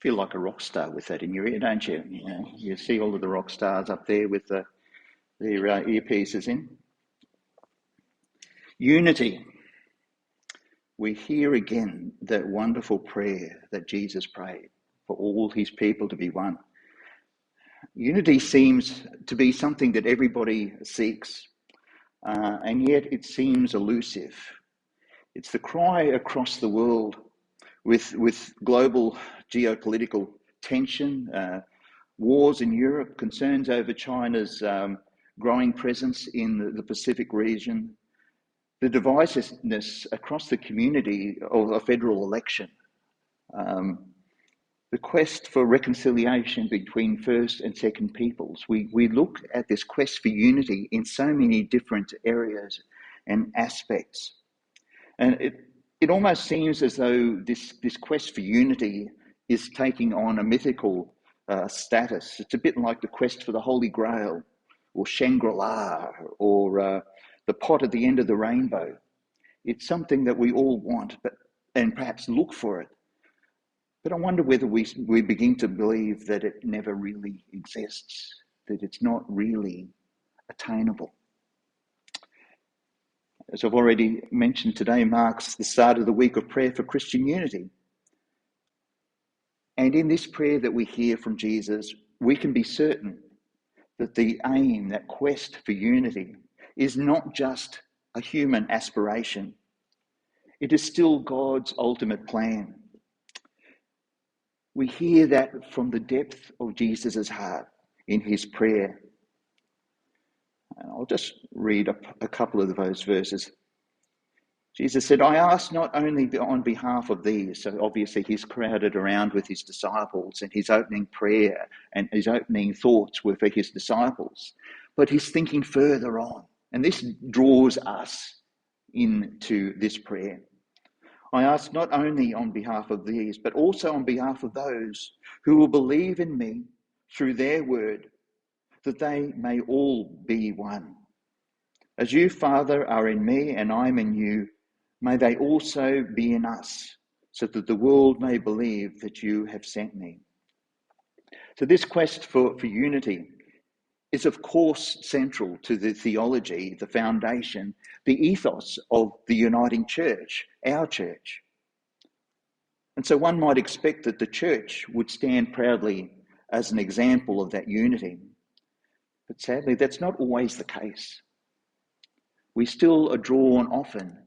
Feel like a rock star with that in your ear, don't you? You know, you see all of the rock stars up there with their earpieces in. Unity. We hear again that wonderful prayer that Jesus prayed for all his people to be one. Unity seems to be something that everybody seeks, and yet it seems elusive. It's the cry across the world with global geopolitical tension, wars in Europe, concerns over China's growing presence in the Pacific region, the divisiveness across the community of a federal election, the quest for reconciliation between First and Second Peoples. We look at this quest for unity in so many different areas and aspects. And it almost seems as though this quest for unity is taking on a mythical status. It's a bit like the quest for the Holy Grail, or Shangri-La, or the pot at the end of the rainbow. It's something that we all want, and perhaps look for it. But I wonder whether we begin to believe that it never really exists, that it's not really attainable. As I've already mentioned, today marks the start of the week of prayer for Christian unity. And in this prayer that we hear from Jesus, we can be certain that the aim, that quest for unity, is not just a human aspiration. It is still God's ultimate plan. We hear that from the depth of Jesus' heart in his prayer. And I'll just read a couple of those verses. Jesus said, I ask not only on behalf of these, so obviously he's crowded around with his disciples, and his opening prayer and his opening thoughts were for his disciples, but he's thinking further on. And this draws us into this prayer. I ask not only on behalf of these, but also on behalf of those who will believe in me through their word, that they may all be one. As you, Father, are in me and I'm in you, may they also be in us, so that the world may believe that you have sent me. So this quest for unity is, of course, central to the theology, the foundation, the ethos of the uniting church, our church. And so one might expect that the church would stand proudly as an example of that unity. But sadly, that's not always the case. We still are drawn often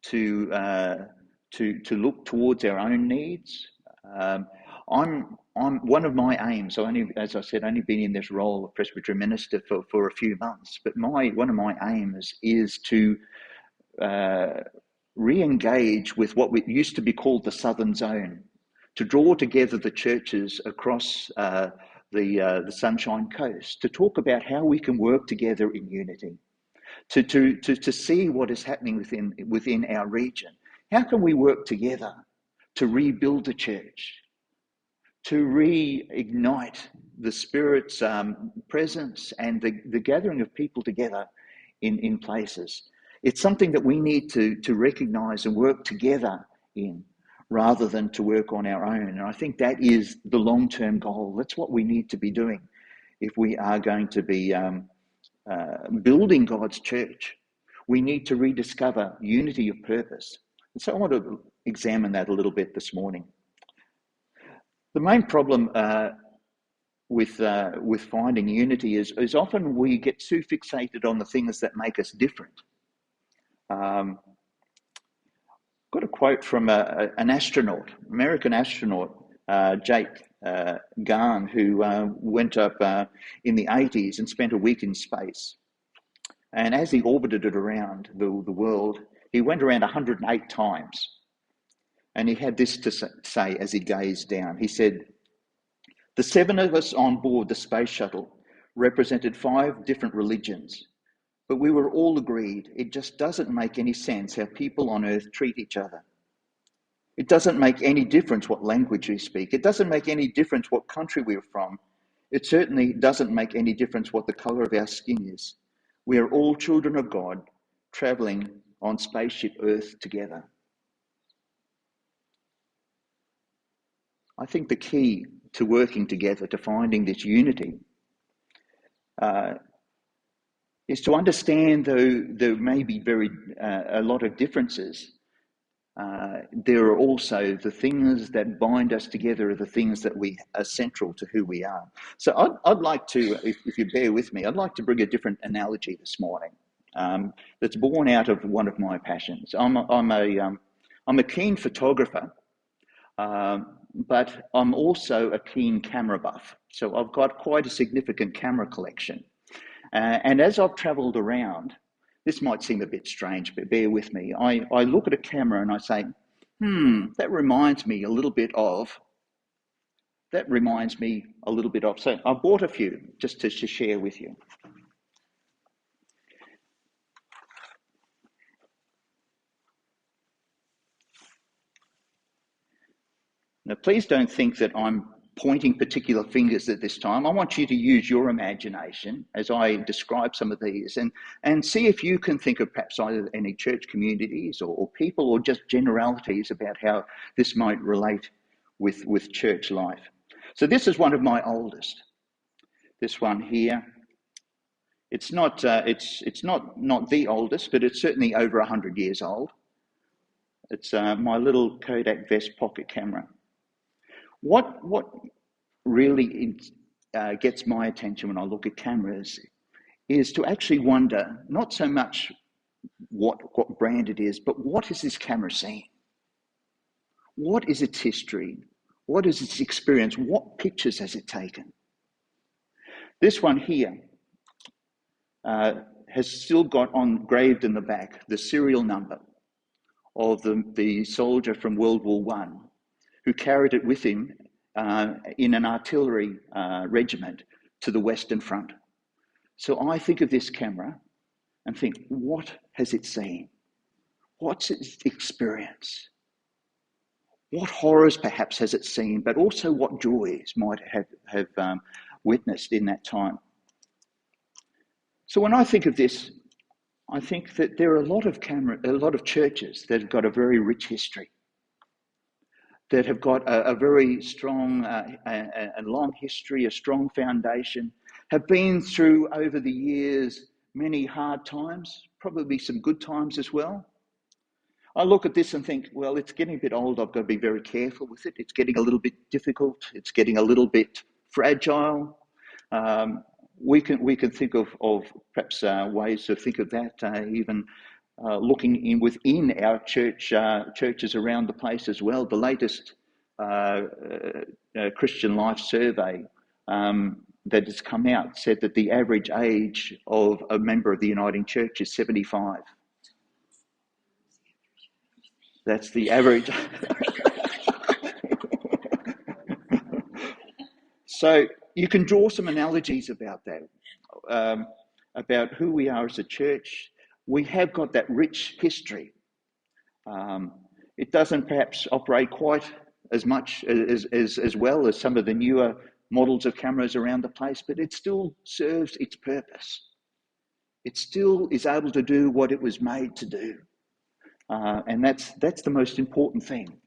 to look towards our own needs. I'm one of my aims. So as I said, only been in this role of presbytery minister for a few months. But one of my aims is to re-engage with what used to be called the Southern Zone, to draw together the churches across the Sunshine Coast to talk about how we can work together in unity, to see what is happening within our region. How can we work together to rebuild the church, to reignite the Spirit's presence and the gathering of people together in places? It's something that we need to recognise and work together in, rather than to work on our own. And I think that is the long-term goal. That's what we need to be doing if we are going to be building God's church. We need to rediscover unity of purpose. And so I want to examine that a little bit this morning. The main problem with finding unity is often we get too fixated on the things that make us different. Got a quote from an astronaut, American astronaut, Jake Garn, who went up in the 80s and spent a week in space. And as he orbited it around the world, he went around 108 times. And he had this to say as he gazed down. He said, the 7 of us on board the space shuttle represented 5 different religions, but we were all agreed it just doesn't make any sense how people on Earth treat each other. It doesn't make any difference what language we speak. It doesn't make any difference what country we're from. It certainly doesn't make any difference what the colour of our skin is. We are all children of God, travelling on spaceship Earth together. I think the key to working together, to finding this unity, is to understand, though there may be a lot of differences, there are also the things that bind us together are the things that we are central to who we are. So I'd like to, if you bear with me, I'd like to bring a different analogy this morning that's born out of one of my passions. I'm a keen photographer, but I'm also a keen camera buff. So I've got quite a significant camera collection. And as I've travelled around, this might seem a bit strange, but bear with me. I look at a camera and I say, that reminds me a little bit of. So I bought a few just to share with you. Now, please don't think that I'm pointing particular fingers at this time. I want you to use your imagination as I describe some of these and see if you can think of perhaps either any church communities or people or just generalities about how this might relate with church life. So this is one of my oldest. This one here. It's not the oldest, but it's certainly over 100 years old. It's my little Kodak Vest pocket camera. What really gets my attention when I look at cameras is to actually wonder not so much what brand it is, but what has this camera seen? What is its history? What is its experience? What pictures has it taken? This one here has still got engraved in the back the serial number of the soldier from World War One who carried it with him in an artillery regiment to the Western Front. So I think of this camera and think, what has it seen? What's its experience? What horrors perhaps has it seen, but also what joys might have witnessed in that time? So when I think of this, I think that there are a lot of churches that have got a very rich history, that have got a very strong and long history, a strong foundation, have been through over the years many hard times, probably some good times as well. I look at this and think, well, it's getting a bit old. I've got to be very careful with it. It's getting a little bit difficult. It's getting a little bit fragile. We can think of perhaps ways to think of that, even looking within our churches around the place as well. The latest Christian Life survey that has come out said that the average age of a member of the Uniting Church is 75. That's the average. So you can draw some analogies about that, about who we are as a church. We have got that rich history. It doesn't perhaps operate quite as much as well as some of the newer models of cameras around the place, but it still serves its purpose. It still is able to do what it was made to do. And that's the most important thing.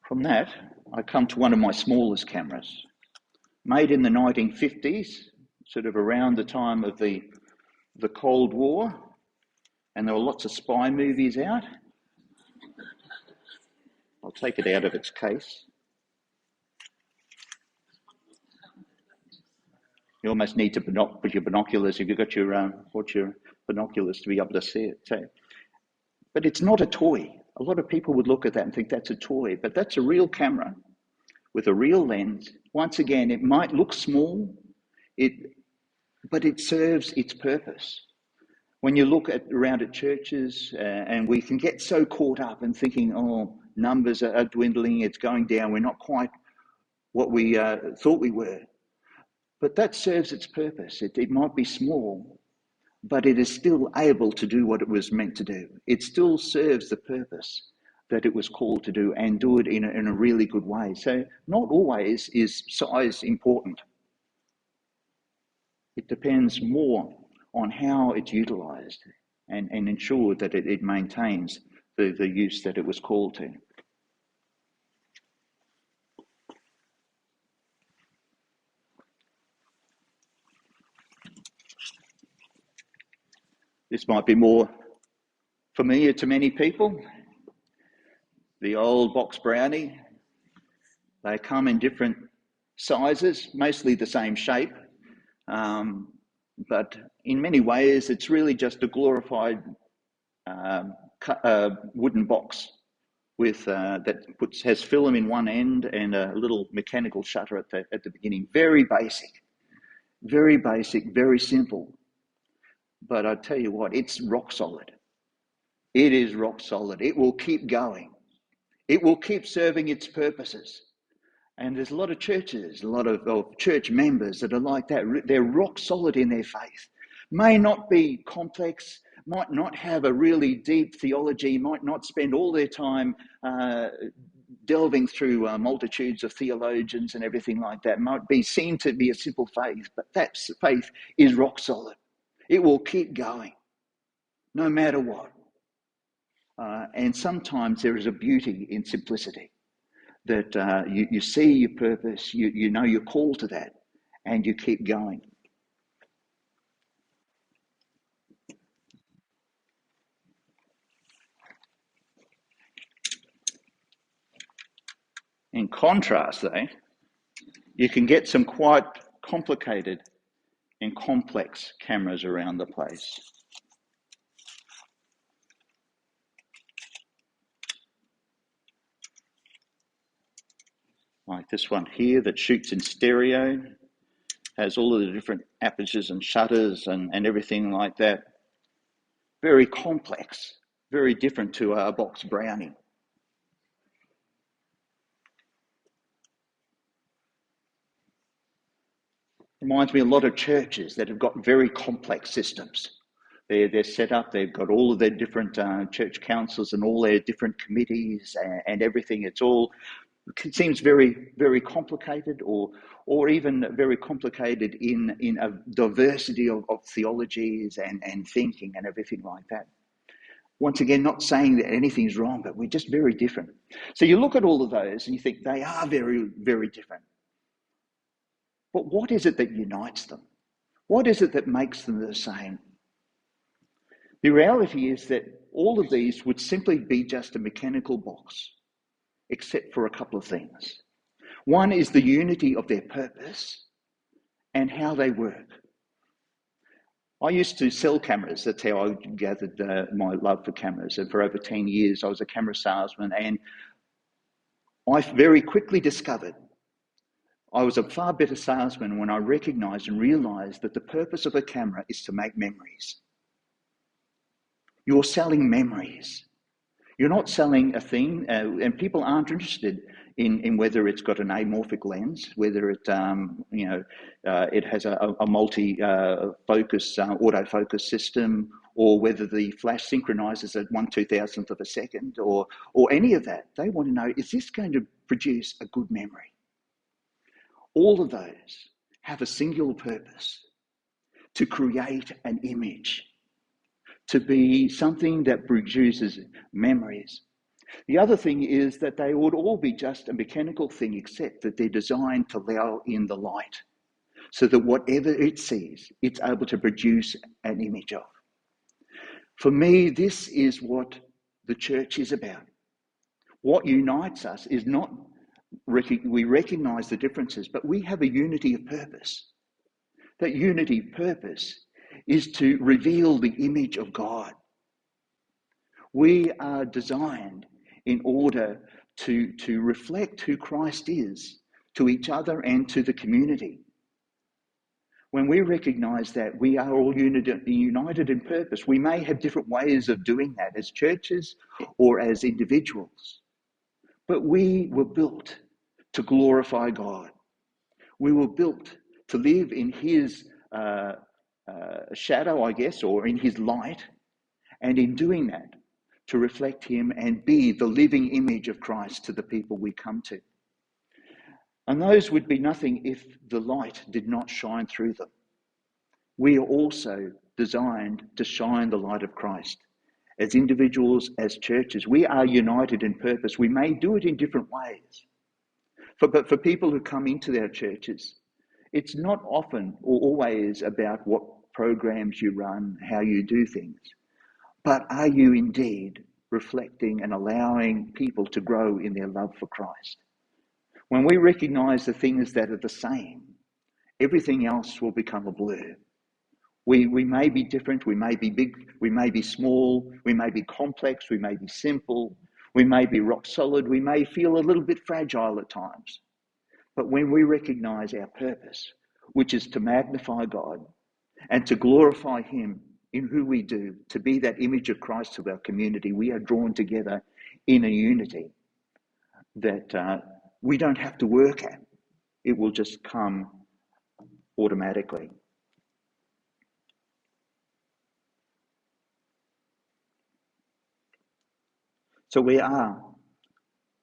From that, I come to one of my smallest cameras, made in the 1950s, sort of around the time of the Cold War, and there were lots of spy movies out. I'll take it out of its case. You almost need to put your binoculars, if you've got your binoculars to be able to see it. So, but it's not a toy. A lot of people would look at that and think that's a toy, but that's a real camera with a real lens. Once again, it might look small, but it serves its purpose. When you look around at churches, and we can get so caught up in thinking, oh, numbers are dwindling, it's going down, we're not quite what we thought we were. But that serves its purpose. It might be small, but it is still able to do what it was meant to do. It still serves the purpose that it was called to do, and do it in a really good way. So not always is size important. It depends more on how it's utilised and ensure that it maintains the use that it was called to. This might be more familiar to many people. The old box brownie, they come in different sizes, mostly the same shape, but in many ways it's really just a glorified wooden box with that has film in one end and a little mechanical shutter at the beginning. Very basic, very simple. But I tell you what, it's rock solid. It is rock solid. It will keep going. It will keep serving its purposes. And there's a lot of churches, a lot of church members that are like that. They're rock solid in their faith. May not be complex, might not have a really deep theology, might not spend all their time delving through multitudes of theologians and everything like that. Might be seen to be a simple faith, but that faith is rock solid. It will keep going, no matter what. And sometimes there is a beauty in simplicity, that you see your purpose, you know you're called to that, and you keep going. In contrast, though, you can get some quite complicated and complex cameras around the place. Like this one here that shoots in stereo, has all of the different apertures and shutters and everything like that. Very complex, very different to a box brownie. Reminds me a lot of churches that have got very complex systems. They're set up, they've got all of their different church councils and all their different committees and everything. It seems very complicated, or even very complicated in a diversity of theologies and thinking and everything like that. Once again, not saying that anything's wrong, but we're just very different. So you look at all of those and you think they are very different. But what is it that unites them? What is it that makes them the same? The reality is that all of these would simply be just a mechanical box, except for a couple of things. One is the unity of their purpose and how they work. I used to sell cameras. That's how I gathered my love for cameras. And for over 10 years, I was a camera salesman. And I very quickly discovered I was a far better salesman when I recognised and realised that the purpose of a camera is to make memories. You're selling memories. You're not selling a thing, and people aren't interested in whether it's got an amorphic lens, whether it it has a multi-focus autofocus system, or whether the flash synchronizes at 1/2000th of a second, or any of that. They want to know, is this going to produce a good memory? All of those have a singular purpose: to create an image, to be something that produces memories. The other thing is that they would all be just a mechanical thing, except that they're designed to allow in the light, so that whatever it sees, it's able to produce an image of. For me, this is what the church is about. What unites us is not, we recognise the differences, but we have a unity of purpose. That unity of purpose is to reveal the image of God. We are designed in order to reflect who Christ is to each other and to the community. When we recognise that we are all united in purpose, we may have different ways of doing that as churches or as individuals, but we were built to glorify God. We were built to live in his shadow, I guess, or in his light, and in doing that, to reflect him and be the living image of Christ to the people we come to. And those would be nothing if the light did not shine through them. We are also designed to shine the light of Christ. As individuals, as churches, we are united in purpose. We may do it in different ways. But for people who come into their churches, it's not often or always about what programs you run, how you do things, but are you indeed reflecting and allowing people to grow in their love for Christ? When we recognize the things that are the same, everything else will become a blur. We may be different, we may be big, we may be small, we may be complex, we may be simple, we may be rock solid, we may feel a little bit fragile at times. But when we recognize our purpose, which is to magnify God and to glorify Him in who we do, to be that image of Christ to our community, we are drawn together in a unity that we don't have to work at. It will just come automatically. So we are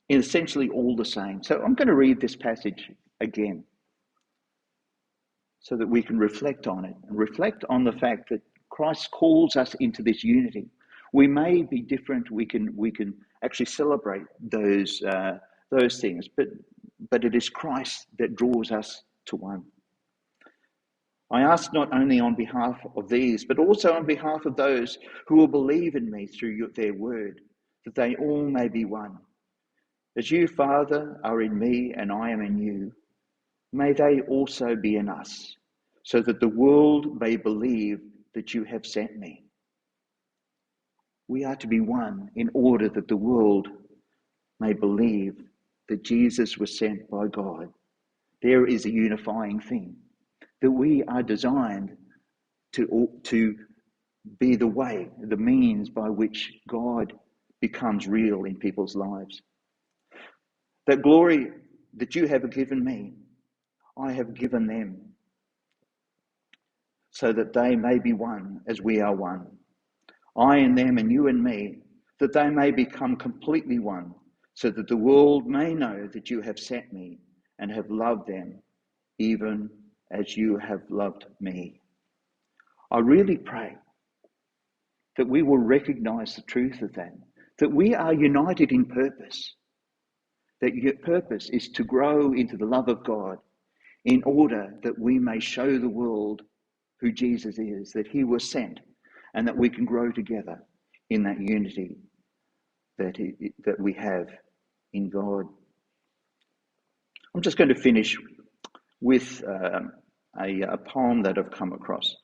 essentially all the same. So I'm going to read this passage again so that we can reflect on it and reflect on the fact that Christ calls us into this unity. We may be different. We can actually celebrate those things, but it is Christ that draws us to one. I ask not only on behalf of these, but also on behalf of those who will believe in me through their word, that they all may be one. As you, Father, are in me and I am in you, may they also be in us, so that the world may believe that you have sent me. We are to be one in order that the world may believe that Jesus was sent by God. There is a unifying thing, that we are designed to be the way, the means by which God becomes real in people's lives. That glory that you have given me, I have given them, so that they may be one as we are one. I in them and you in me, that they may become completely one, so that the world may know that you have sent me and have loved them, even as you have loved me. I really pray that we will recognize the truth of that we are united in purpose, that your purpose is to grow into the love of God in order that we may show the world who Jesus is, that he was sent, and that we can grow together in that unity that we have in God. I'm just going to finish with a poem that I've come across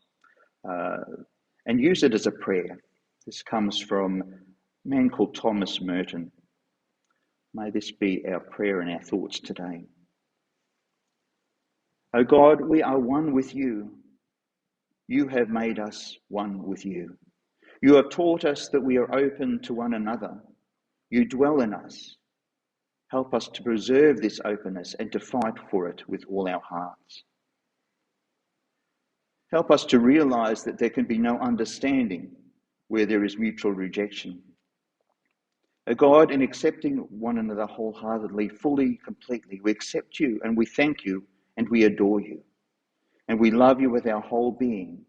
and use it as a prayer. This comes from a man called Thomas Merton. May this be our prayer and our thoughts today. O God, we are one with you. You have made us one with you. You have taught us that we are open to one another. You dwell in us. Help us to preserve this openness and to fight for it with all our hearts. Help us to realize that there can be no understanding where there is mutual rejection. O God, in accepting one another wholeheartedly, fully, completely, we accept you and we thank you and we adore you. And we love you with our whole being,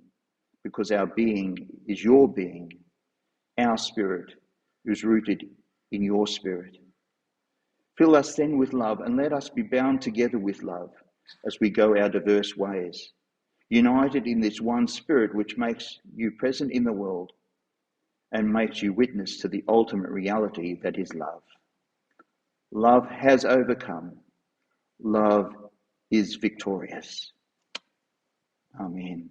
because our being is your being. Our spirit is rooted in your spirit. Fill us then with love and let us be bound together with love as we go our diverse ways, united in this one spirit which makes you present in the world and makes you witness to the ultimate reality that is love. Love has overcome. Love is victorious. Amen.